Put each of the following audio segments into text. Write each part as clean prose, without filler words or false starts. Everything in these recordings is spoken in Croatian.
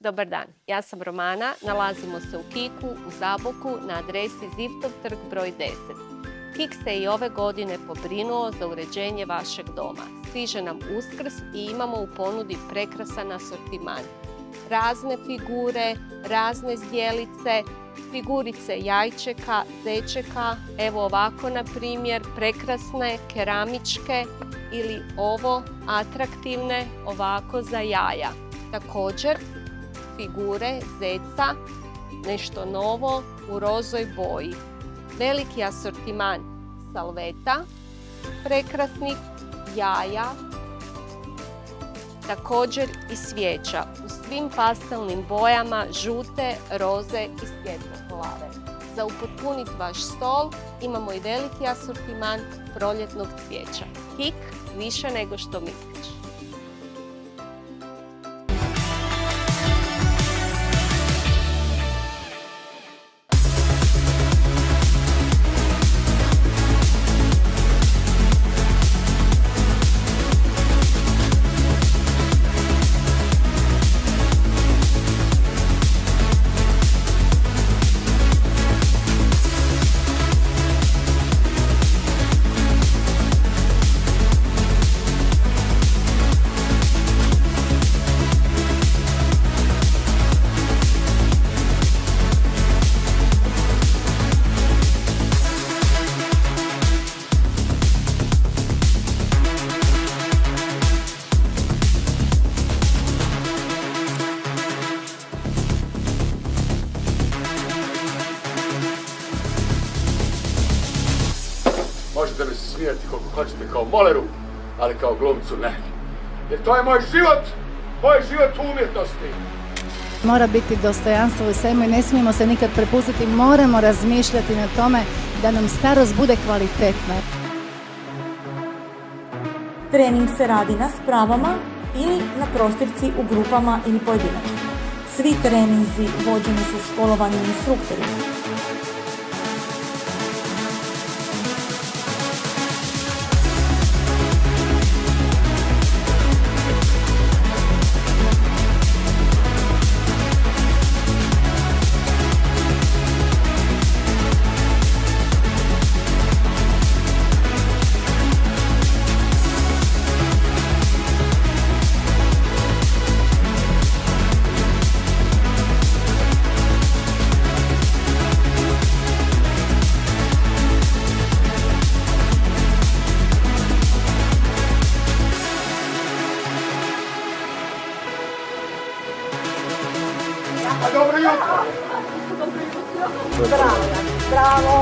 Dobar dan, ja sam Romana, nalazimo se u Kiku, u Zaboku, na adresi Zivtov trg broj 10. Kik se i ove godine pobrinuo za uređenje vašeg doma. Stiže nam Uskrs i imamo u ponudi prekrasan asortiman. Razne figure, razne zdjelice, figurice jajčeka, zečeka, evo ovako na primjer, prekrasne, keramičke ili ovo, atraktivne, ovako za jaja. Također, figure zeca, nešto novo u rozoj boji. Veliki asortiman salveta, prekrasnih jaja, također i svijeća u svim pastelnim bojama, žute, roze i svjetlo-plave. Za upotpuniti vaš stol imamo i veliki asortiman proljetnog cvijeća. Kik, više nego što misliš. Možete mi se smijati koliko hoćete kao moleru, ali kao glumcu ne. Jer to je moj život u umjetnosti. Mora biti dostojanstvo u svemu i ne smijemo se nikad prepustiti, moramo razmišljati na tome da nam starost bude kvalitetna. Trening se radi na spravama ili na prostirci u grupama ili pojedinačno. Svi treninzi vođeni su školovanim instruktorima. Dobro jutro! Bravo.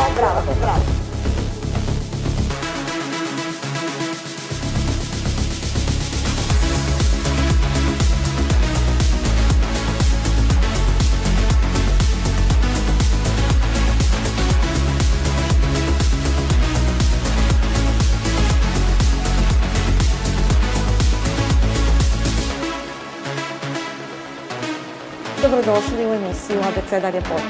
Dobrodošli u emisiju Abeceda ljepote.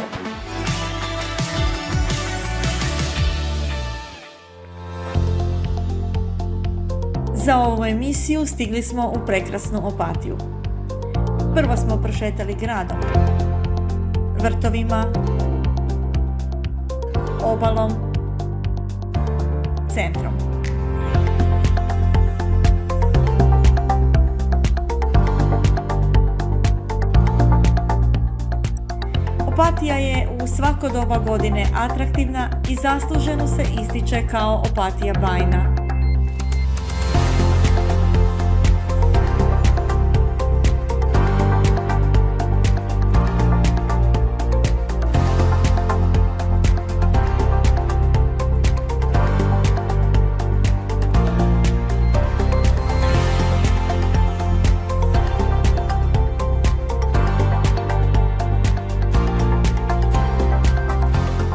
Za ovu emisiju stigli smo u prekrasnu Opatiju. Prvo smo prošetali gradom, vrtovima, obalom, centrom. Opatija je u svako doba godine atraktivna i zasluženo se ističe kao Opatija bajna.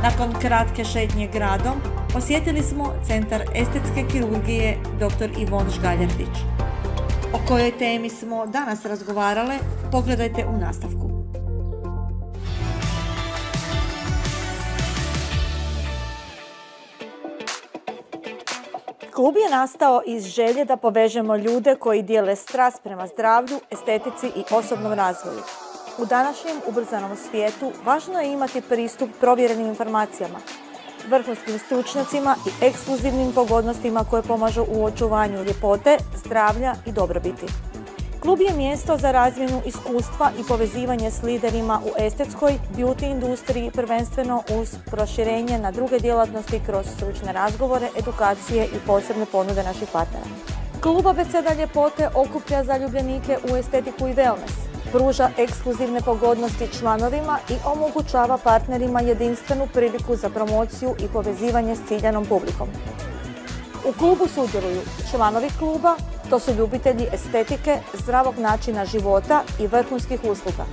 Nakon kratke šetnje gradom, posjetili smo Centar estetske kirurgije dr. Ivon Žgaljardić. O kojoj temi smo danas razgovarale, pogledajte u nastavku. Klub je nastao iz želje da povežemo ljude koji dijele strast prema zdravlju, estetici i osobnom razvoju. U današnjem ubrzanom svijetu važno je imati pristup provjerenim informacijama, vrhunskim stručnjacima i ekskluzivnim pogodnostima koje pomažu u očuvanju ljepote, zdravlja i dobrobiti. Klub je mjesto za razmjenu iskustva i povezivanje s liderima u estetskoj beauty industriji, prvenstveno uz proširenje na druge djelatnosti kroz stručne razgovore, edukacije i posebne ponude naših partnera. Klub Abeceda ljepote okuplja zaljubljenike u estetiku i wellness, pruža ekskluzivne pogodnosti članovima i omogućava partnerima jedinstvenu priliku za promociju i povezivanje s ciljanom publikom. U klubu sudjeluju članovi kluba, to su ljubitelji estetike, zdravog načina života i vrhunskih usluga.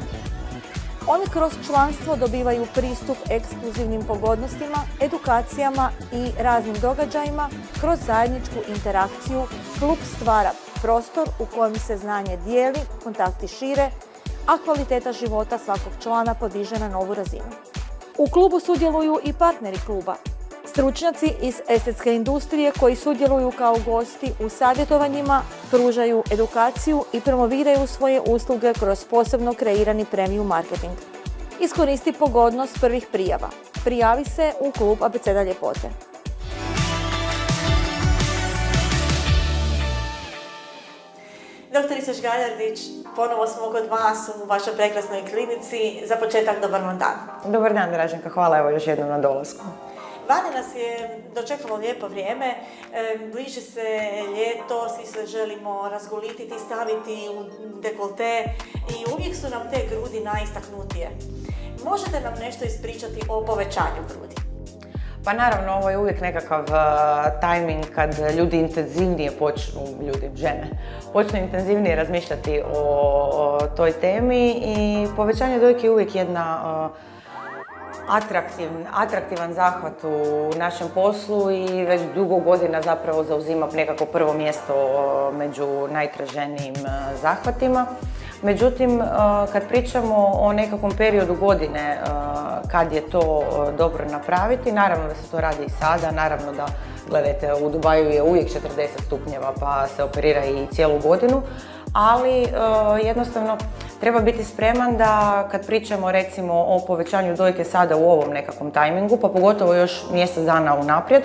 Oni kroz članstvo dobivaju pristup ekskluzivnim pogodnostima, edukacijama i raznim događajima. Kroz zajedničku interakciju klub stvara prostor u kojem se znanje dijeli, kontakti šire, a kvaliteta života svakog člana podiže na novu razinu. U klubu sudjeluju i partneri kluba, stručnjaci iz estetske industrije koji sudjeluju kao gosti u savjetovanjima, pružaju edukaciju i promoviraju svoje usluge kroz posebno kreirani premium marketing. Iskoristi pogodnost prvih prijava. Prijavi se u klub Abeceda ljepote. Doktorica Žgaljardić, ponovo smo kod vas u vašoj prekrasnoj klinici. Za početak, dobar vam dan. Dobar dan, Draženka. Hvala evo još jednom na dolasku. Vani nas je dočekalo lijepo vrijeme, bliži se ljeto, svi se želimo razgolititi, staviti u dekolte i uvijek su nam te grudi najistaknutije. Možete nam nešto ispričati o povećanju grudi? Pa naravno, ovo je uvijek nekakav tajming kad ljudi intenzivnije žene počnu intenzivnije razmišljati o toj temi i povećanje dojke je uvijek jedna atraktivan zahvat u našem poslu i već dugo godina zapravo zauzima nekako prvo mjesto među najtraženijim zahvatima. Međutim, kad pričamo o nekakvom periodu godine kad je to dobro napraviti, naravno da se to radi i sada, naravno da, gledajte, u Dubaju je uvijek 40 stupnjeva pa se operira i cijelu godinu, ali jednostavno treba biti spreman da kad pričamo recimo o povećanju dojke sada u ovom nekakvom tajmingu, pa pogotovo još mjesec dana unaprijed,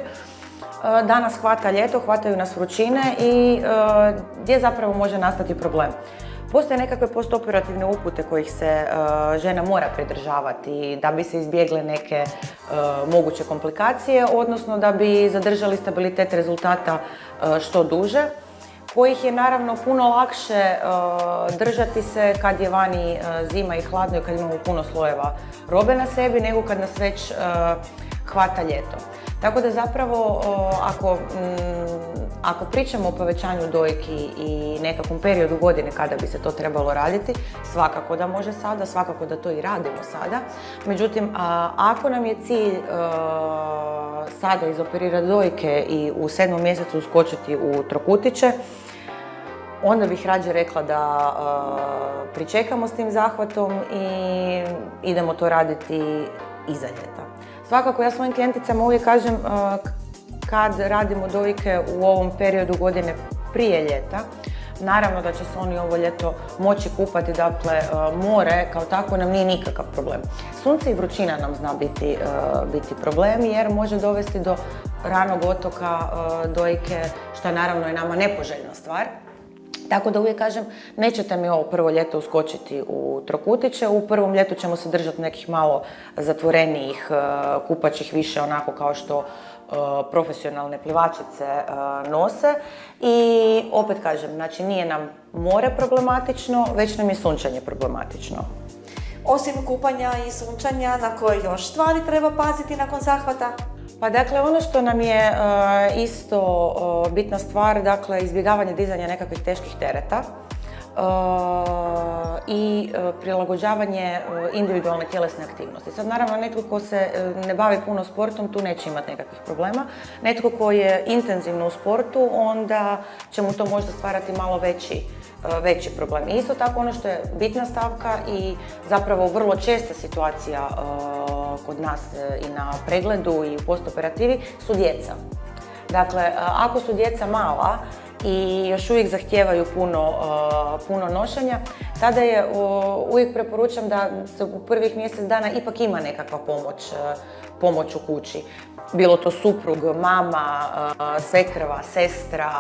da nas hvata ljeto, hvataju nas vrućine i gdje zapravo može nastati problem. Postoje nekakve postoperativne upute kojih se žena mora pridržavati da bi se izbjegle neke moguće komplikacije, odnosno da bi zadržali stabilitet rezultata što duže, kojih je naravno puno lakše držati se kad je vani zima i hladno i kad imamo puno slojeva robe na sebi, nego kad nas već hvata ljeto. Tako da zapravo ako pričamo o povećanju dojki i nekakvom periodu godine kada bi se to trebalo raditi, svakako da može sada, svakako da to i radimo sada. Međutim, ako nam je cilj sada izoperirati dojke i u 7. mjesecu uskočiti u trokutiće, onda bih rađe rekla da pričekamo s tim zahvatom i idemo to raditi iza ljeta. Svakako, ja svojim klijenticama uvijek kažem kad radimo dojke u ovom periodu godine prije ljeta, naravno da će se oni ovo ljeto moći kupati, dakle more kao tako nam nije nikakav problem. Sunce i vrućina nam zna biti problem jer može dovesti do ranog otoka dojke, što naravno je nama nepoželjna stvar. Tako da uvijek kažem, nećete mi ovo prvo ljeto uskočiti u trokutiće, u prvom ljetu ćemo se držati nekih malo zatvorenijih kupaćih, više onako kao što profesionalne plivačice nose. I opet kažem, znači nije nam more problematično, već nam je sunčanje problematično. Osim kupanja i sunčanja, na koje još stvari treba paziti nakon zahvata? Pa dakle, ono što nam je isto bitna stvar, dakle, izbjegavanje dizanja nekakvih teških tereta i prilagođavanje individualne tjelesne aktivnosti. Sad naravno netko ko se ne bavi puno sportom, tu neće imati nekakvih problema. Netko ko je intenzivno u sportu, onda će mu to možda stvarati malo veći problem. Isto tako ono što je bitna stavka i zapravo vrlo česta situacija kod nas i na pregledu i u postoperativi su djeca. Dakle, ako su djeca mala i još uvijek zahtijevaju puno nošenja, tada je uvijek preporučam da se u prvih mjesec dana ipak ima nekakva pomoć u kući. Bilo to suprug, mama, svekrva, sestra,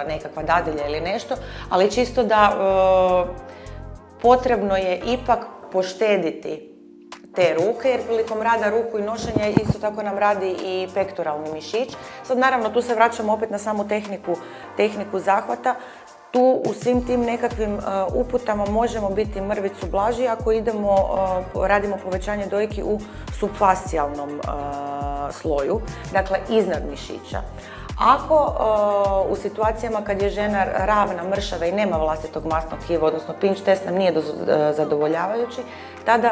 nekakva dadilja ili nešto, ali čisto da potrebno je ipak poštediti te ruke, jer prilikom rada ruku i nošenja isto tako nam radi i pektoralni mišić. Sad naravno tu se vraćamo opet na samu tehniku zahvata. Tu u svim tim nekakvim uputama možemo biti mrvicu blaži ako radimo povećanje dojki u subfascijalnom sloju, dakle iznad mišića. Ako u situacijama kad je žena ravna, mršava i nema vlastitog masnog tkiva, odnosno pinch test nam nije zadovoljavajući, tada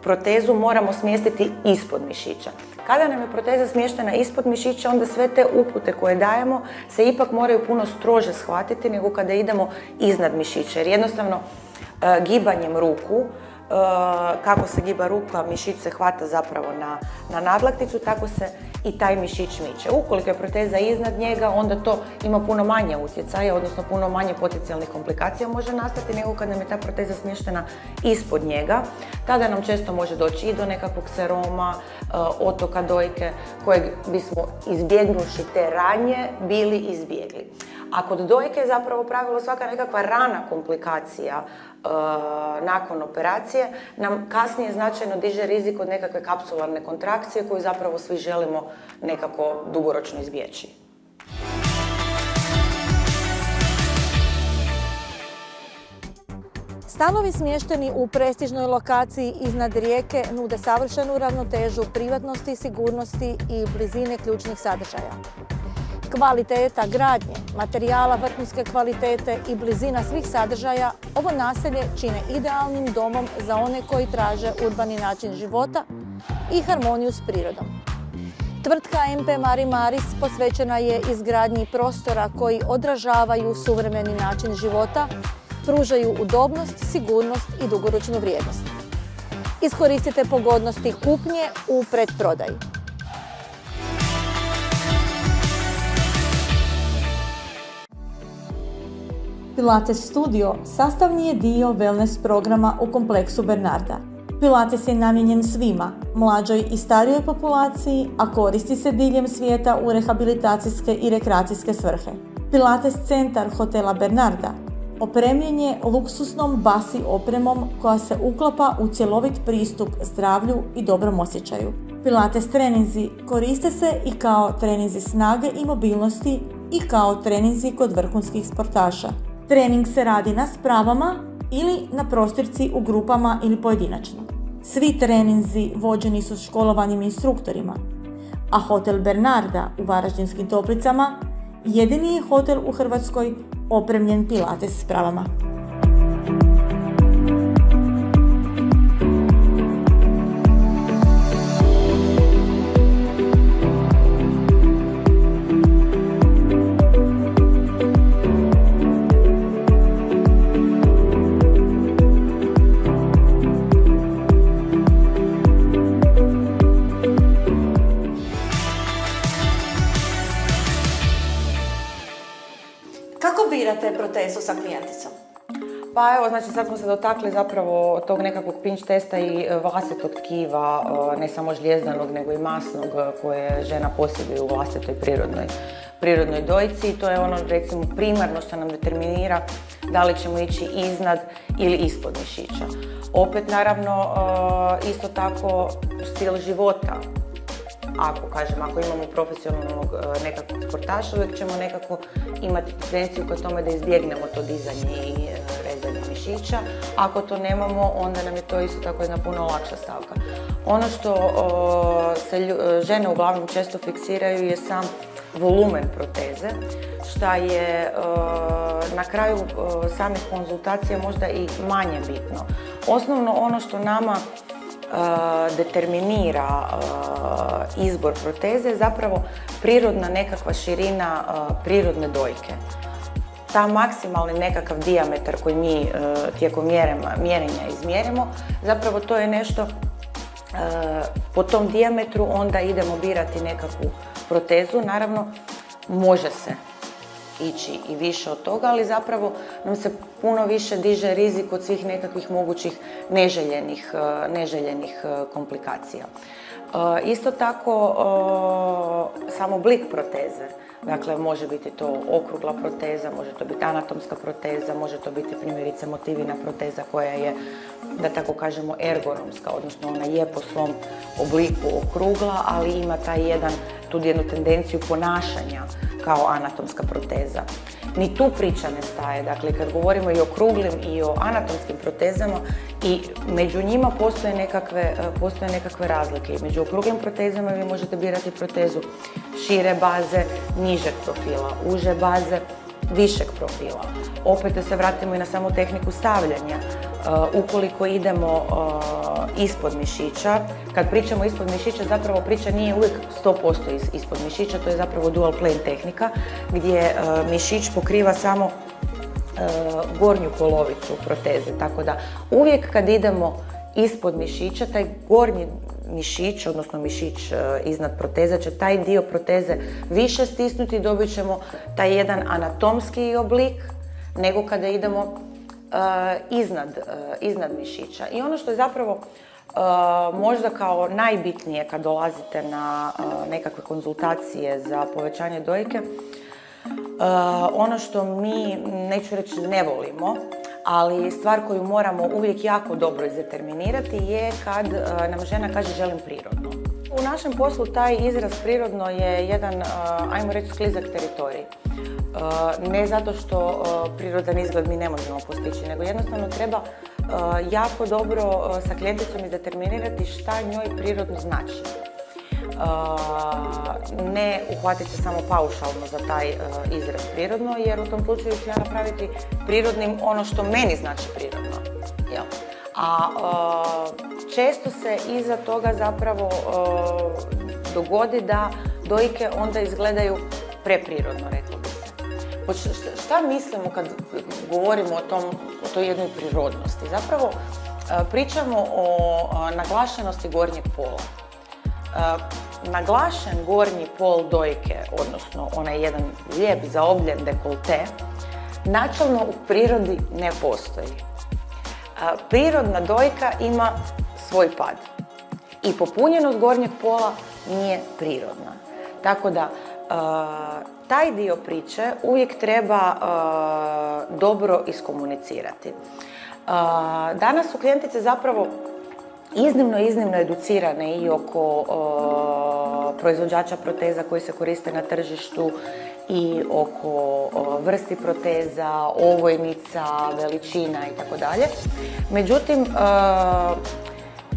protezu moramo smjestiti ispod mišića. Kada nam je proteza smještena ispod mišića, onda sve te upute koje dajemo se ipak moraju puno strože shvatiti nego kada idemo iznad mišića. Jer jednostavno gibanjem ruku, kako se giba ruka, mišić se hvata zapravo na nadlakticu, tako se i taj mišić miče. Ukoliko je proteza iznad njega, onda to ima puno manje utjecaja, odnosno puno manje potencijalnih komplikacija može nastati nego kad nam je ta proteza smještena ispod njega. Tada nam često može doći i do nekakvog seroma, otoka dojke, kojeg bismo izbjegnuši te ranje bili izbjegli. A kod dojke je zapravo pravilo svaka nekakva rana komplikacija nakon operacije nam kasnije značajno diže rizik od nekakve kapsularne kontrakcije koju zapravo svi želimo nekako dugoročno izbjeći. Stanovi smješteni u prestižnoj lokaciji iznad rijeke nude savršenu ravnotežu privatnosti, sigurnosti i blizine ključnih sadržaja. Kvaliteta gradnje, materijala vrhunske kvalitete i blizina svih sadržaja ovo naselje čine idealnim domom za one koji traže urbani način života i harmoniju s prirodom. Tvrtka MP Mari Maris posvećena je izgradnji prostora koji odražavaju suvremeni način života, pružaju udobnost, sigurnost i dugoročnu vrijednost. Iskoristite pogodnosti kupnje u pretprodaji. Pilates studio sastavni je dio wellness programa u kompleksu Bernarda. Pilates je namijenjen svima, mlađoj i starijoj populaciji, a koristi se diljem svijeta u rehabilitacijske i rekreacijske svrhe. Pilates centar hotela Bernarda opremljen je luksusnom basi opremom koja se uklapa u cjelovit pristup zdravlju i dobrom osjećaju. Pilates treninzi koriste se i kao treninzi snage i mobilnosti i kao treninzi kod vrhunskih sportaša. Trening se radi na spravama ili na prostirci u grupama ili pojedinačno. Svi treninzi vođeni su školovanim instruktorima, a hotel Bernarda u Varaždinskim Toplicama jedini je hotel u Hrvatskoj opremljen Pilates spravama. Kako birate protezu sa klijenticom? Pa evo, znači sad smo se dotakli zapravo tog nekakvog pinch testa i vlastitog tkiva, ne samo žljezdanog nego i masnog koje žena posjeduje u vlastitoj prirodnoj dojci. I to je ono recimo primarno što nam determinira da li ćemo ići iznad ili ispod mišića. Opet naravno isto tako stil života. Ako imamo profesionalnog nekakvog sportaša, uvijek ćemo nekako imati tendenciju kod tome da izbjegnemo to dizanje i rezanje mišića. Ako to nemamo, onda nam je to isto tako jedna puno lakša stavka. Ono što se žene uglavnom često fiksiraju je sam volumen proteze, što je na kraju samih konzultacija možda i manje bitno. Osnovno ono što nama determinira izbor proteze je zapravo prirodna nekakva širina prirodne dojke. Ta maksimalni nekakav dijametar koji mi tijekom mjerenja izmjerimo, zapravo to je nešto, po tom dijametru onda idemo birati nekakvu protezu. Naravno, može se ići i više od toga, ali zapravo nam se puno više diže rizik od svih nekakvih mogućih neželjenih komplikacija. Isto tako, sam oblik proteze. Dakle, može biti to okrugla proteza, može to biti anatomska proteza, može to biti primjerice motivina proteza koja je, da tako kažemo, ergonomska, odnosno ona je po svom obliku okrugla, ali ima tu jednu tendenciju ponašanja kao anatomska proteza. Ni tu priča ne staje. Dakle, kad govorimo i o okruglim i o anatomskim protezama, i među njima postoje nekakve razlike. I među okruglim protezama vi možete birati protezu šire baze, nižeg profila, uže baze, višeg profila. Opet da se vratimo i na samu tehniku stavljanja. Ukoliko idemo ispod mišića, kad pričamo ispod mišića, zapravo priča nije uvijek 100% ispod mišića, to je zapravo dual plane tehnika, gdje mišić pokriva samo gornju polovicu proteze. Tako da uvijek kad idemo ispod mišića, taj gornji mišić, odnosno mišić iznad proteze, će taj dio proteze više stisnuti i dobit ćemo taj jedan anatomski oblik nego kada idemo iznad mišića. I ono što je zapravo možda kao najbitnije kad dolazite na nekakve konzultacije za povećanje dojke, ono što mi, neću reći ne volimo, ali stvar koju moramo uvijek jako dobro izdeterminirati je kad nam žena kaže želim prirodno. U našem poslu taj izraz prirodno je jedan, ajmo reći, sklizak teritorij. Ne zato što prirodan izgled mi ne možemo postići, nego jednostavno treba jako dobro sa klijenticom izdeterminirati šta njoj prirodno znači. Ne uhvatiti se samo paušalno za taj izraz prirodno, jer u tom slučaju ću ja napraviti prirodnim ono što meni znači prirodno. Jel? A često se iza toga zapravo dogodi da dojke onda izgledaju preprirodno, reklo bi se. Šta mislimo kad govorimo o toj jednoj prirodnosti? Zapravo pričamo o naglašenosti gornjeg pola. Naglašen gornji pol dojke, odnosno onaj jedan lijep zaobljen dekolte, načelno u prirodi ne postoji. Prirodna dojka ima svoj pad i popunjenost gornjeg pola nije prirodna. Tako da taj dio priče uvijek treba dobro iskomunicirati. Danas su klijentice zapravo iznimno educirane i oko proizvođača proteza koji se koriste na tržištu i oko vrsti proteza, ovojnica, veličina itd. Međutim,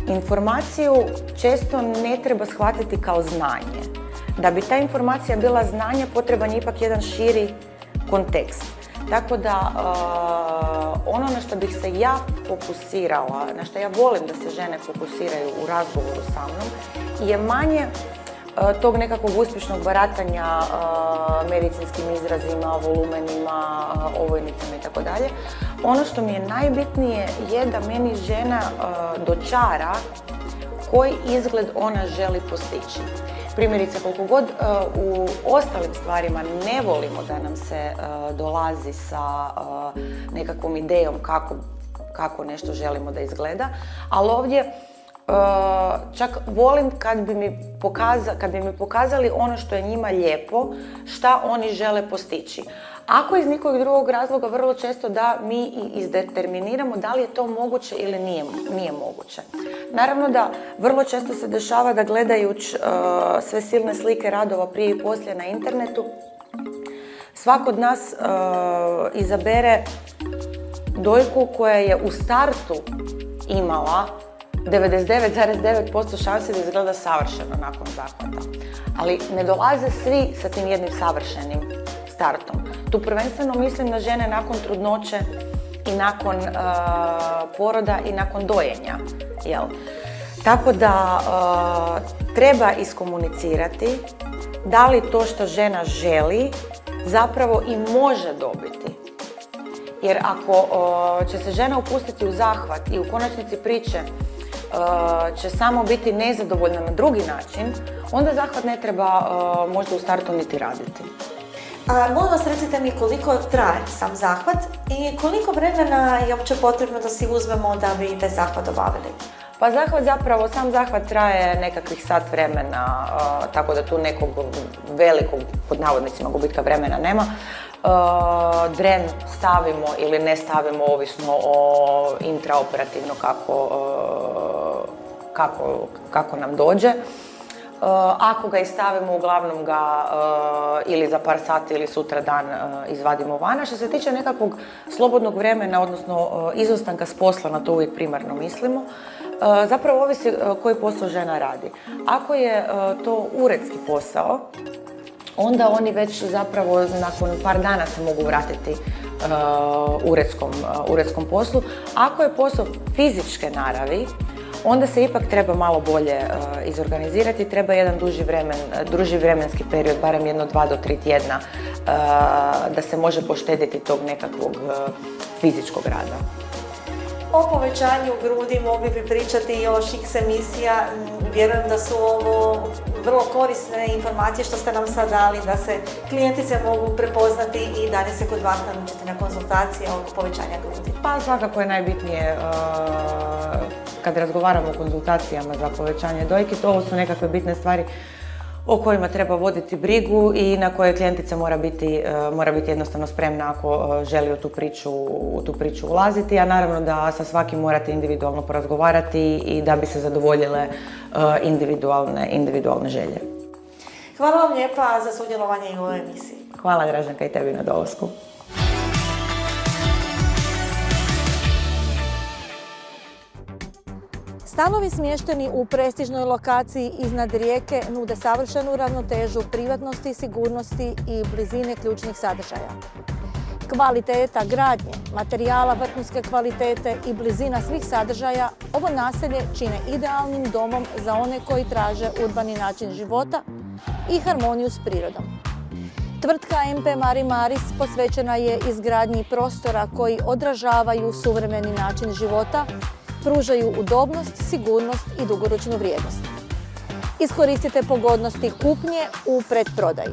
informaciju često ne treba shvatiti kao znanje. Da bi ta informacija bila znanje, potreban je ipak jedan širi kontekst. Tako da ono na što bih se ja fokusirala, na što ja volim da se žene fokusiraju u razgovoru sa mnom, je manje tog nekakvog uspješnog baratanja medicinskim izrazima, volumenima, ovojnicama itd. Ono što mi je najbitnije je da meni žena dočara koji izgled ona želi postići. Primjerice, koliko god u ostalim stvarima ne volimo da nam se dolazi sa nekakvom idejom kako nešto želimo da izgleda, ali ovdje čak volim kad bi mi pokazali ono što je njima lijepo, šta oni žele postići. Ako iz nikog drugog razloga, vrlo često da mi izdeterminiramo da li je to moguće ili nije moguće. Naravno da vrlo često se dešava da gledajući sve silne slike radova prije i poslije na internetu, svako od nas izabere dojku koja je u startu imala 99,9% šanse da izgleda savršeno nakon zahvata. Ali ne dolaze svi sa tim jednim savršenim startom. Tu prvenstveno mislim na žene nakon trudnoće i nakon poroda i nakon dojenja. Jel? Tako da treba iskomunicirati da li to što žena želi zapravo i može dobiti. Jer ako će se žena upustiti u zahvat i u konačnici priče će samo biti nezadovoljna na drugi način, onda zahvat ne treba možda u startu niti raditi. Molim vas, recite mi koliko traje sam zahvat i koliko vremena je uopće potrebno da si uzmemo da bi taj zahvat obavili? Pa sam zahvat traje nekakvih sat vremena, tako da tu nekog velikog, pod navodnicima, gubitka vremena nema. Dren stavimo ili ne stavimo ovisno o intraoperativno kako nam dođe. Ako ga i stavimo, uglavnom ga ili za par sati ili sutra dan izvadimo van. Što se tiče nekakvog slobodnog vremena, odnosno izostanka s posla, na to uvijek primarno mislimo, zapravo ovisi koji posao žena radi. Ako je to uredski posao, onda oni već zapravo nakon par dana se mogu vratiti uredskom poslu. Ako je posao fizičke naravi, onda se ipak treba malo bolje izorganizirati, treba jedan duži vremenski period, barem 1, 2 do 3 tjedna, da se može poštediti tog nekakvog fizičkog rada. O povećanju grudi mogli bi pričati još x emisija. Vjerujem da su ovo vrlo korisne informacije što ste nam sad dali, da se klijentice mogu prepoznati i dalje se kod vas naručiti na konzultacije oko povećanja grudi. Pa svakako je najbitnije kad razgovaramo o konzultacijama za povećanje dojki, to su nekakve bitne stvari o kojima treba voditi brigu i na koje klijentica mora biti jednostavno spremna ako želi u tu priču ulaziti, a naravno da sa svakim morate individualno porazgovarati i da bi se zadovoljile individualne želje. Hvala vam lijepa za sudjelovanje i u ovoj emisiji. Hvala Draženka i tebi na dolasku. Stanovi smješteni u prestižnoj lokaciji iznad rijeke nude savršenu ravnotežu privatnosti, sigurnosti i blizine ključnih sadržaja. Kvaliteta gradnje, materijala vrhunske kvalitete i blizina svih sadržaja ovo naselje čine idealnim domom za one koji traže urbani način života i harmoniju s prirodom. Tvrtka MP Mari Maris posvećena je izgradnji prostora koji odražavaju suvremeni način života, pružaju udobnost, sigurnost i dugoročnu vrijednost. Iskoristite pogodnosti kupnje u predprodaji.